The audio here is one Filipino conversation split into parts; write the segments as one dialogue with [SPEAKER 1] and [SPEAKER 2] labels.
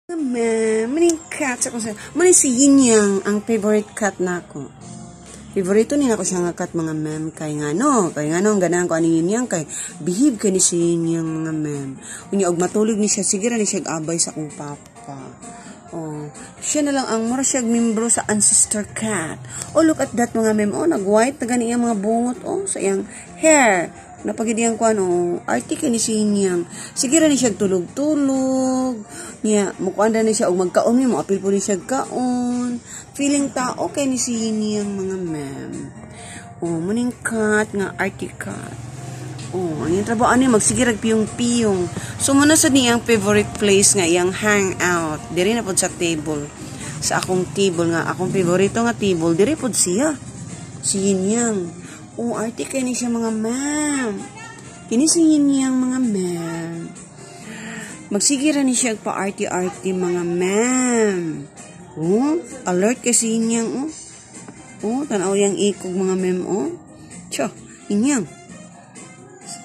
[SPEAKER 1] Maning cat ako sa maning si Yinyang ang favorite cat nako. Favorito ni nako siya nga cat mga mem kay ngano ang ganahan ko ani Yinyang kay behave kay ni si Yinyang mga mem. Unya og matulog ni siya sige ra ni siya abay sa akong papa. Oh, siya na lang ang mura siya membro sa ancestor cat. Oh, look at that mga mem. Oh, nag-white na gani iyang mga bungot oh sa iyang hair. Napagidiyang ko ano, artike ni si Yinyang. Sige ra ni siya tulog-tulog. Niya, mukuan na siya og magkaon mo, apil po ni siya kaon. Feeling tao kay ni si Yinyang mga mem. Oh, muning cat nga arty cat. Oh, ang trabaho ani magsigirag piyong-piyong. So muna sa niyang favorite place nga iyang hangout. Diri na pod sa table. Sa akong table nga, akong favorito nga table, diri pod siya. Si Yinyang. Oh, arty kay ni siya mga ma'am. Kini si Yinyang mga ma'am. Magsigira ni siya pa-arty-arty mga ma'am. Oh, alert kay si Yinyang oh. Oh, tanaw yang ikog mga ma'am oh. Tiyo, Yinyang.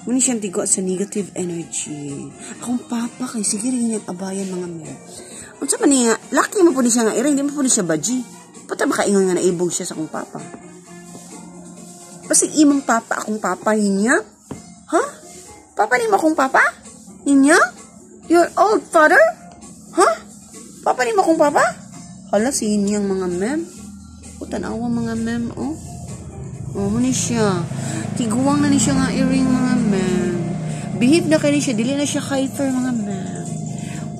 [SPEAKER 1] Muna siyang tigo sa negative energy. Akong papa kay sige rin yung abayan mga ma'am. Unsa man nga, laki mo po ni siya nga iring, di mo po ni siya baji. Pata makaingon nga naibog siya sa akong papa. Kasi imong papa, akong papa, Yinyang? Ha? Papa ni mo akong papa? Yinyang? Your old father? Ha? Papa ni mo akong papa? Hala, si Yinyang mga mem. O, tanawa mga mem, oh. O, muna siya. Tiguwang na ni siya nga earring mga mem. Behave na kayo siya, dili na siya hyper mga mem.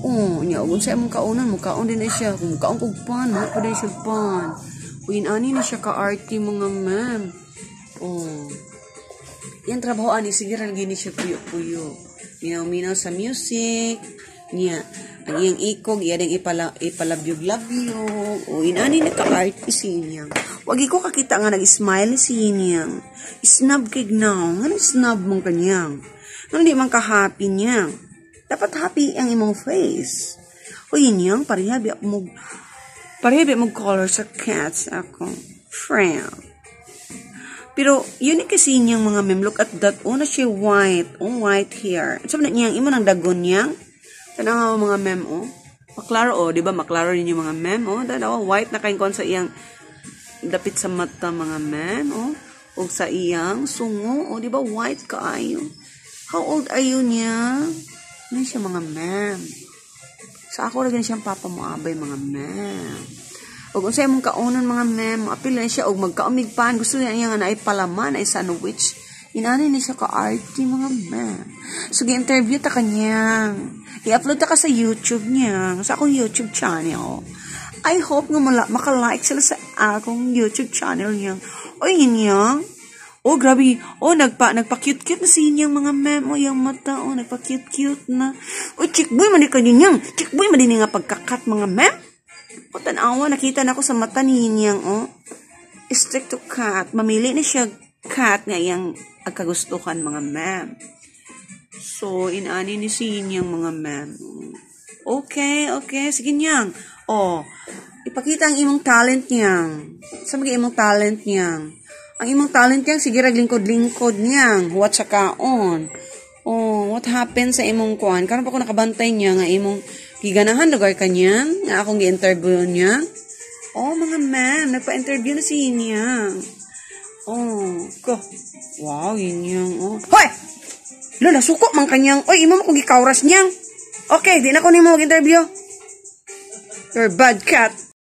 [SPEAKER 1] O, niya, kung sa'yo mong kaunan, mukaon din na siya. Kung mukaon kong pan, mukha din siya pan. O, inani na siya ka-arty mga mem. Oh. Yan trabaho ani sige ra gini siya puyo-puyo. Minaw-minaw sa music. Niya, ang iyang ikog iya ding ipalabyog-labyog. O inani na ka-art si Yinyang. Wagi ko kakita nga nag-smile si Yinyang. Snub kay now. Ngano snub mong kanyang? Ngano di man ka-happy niya? Dapat happy ang imong face. O Yinyang, parehabi mo color sa cats ako. Friend. Pero, yun yung kasi niyang mga mem. Look at that. Oh, na siya white. Oh, white hair. Sabi na niyang, imo ng dagon niyang. Tanaw mga mem, oh. Maklaro, oh. Diba, maklaro rin yung mga mem, oh. Tanaw, white na kain kon sa iyang dapit sa mata, mga mem, oh. O sa iyang sungo, oh. Diba, white ka ayo. How old are you niya? Ano siya, mga mem? Sa ako, rin siyang papa mo abay, mga mem. O kung sa'yo mong kaunan mga mem, apil na siya, o magkaumig pan, gusto niya nga na ay palaman, ay sandwich. Inanay na siya ka-arty mga mem. So, gi-interview ta kanyang. I-upload ta ka sa YouTube niya, sa akong YouTube channel. I hope nga maka-like sila sa akong YouTube channel niya. O, Yinyang. O, grabe. O, nagpa-cute-cute na si Yinyang mga mem. O, yung mata. O, nagpa-cute-cute na. O, chickboy man di ka Yinyang. Chickboy man din nga pagkakat mga mem. O, tanawa, nakita na ako sa mata ni Yinyang, oh. Strict to cat. Mamili na siya cat nga iyang agkagustuhan, mga ma'am. So, inani ni si Yinyang, mga ma'am. Okay. Sige, Yinyang. Oh, ipakita ang imong talent niyang. Sabi ka imong talent niyang. Ang imong talent niyang, sige, raglingkod-lingkod niyang. What sa kaon? Oh, what happened sa imong kuan? Karon pa ko nakabantay niya nga imong giganahan lugar kanyan, nga akong gi-interview niya. Oh, mga ma'am, nagpa-interview na si Yinyang. Oh, ko. Wow, Yinyang, oh. Hoy! Lola, suko man kanyang. Oy, imo mo kong gikauras niyang. Okay, di na ko nimo mag-interview. You're a bad cat.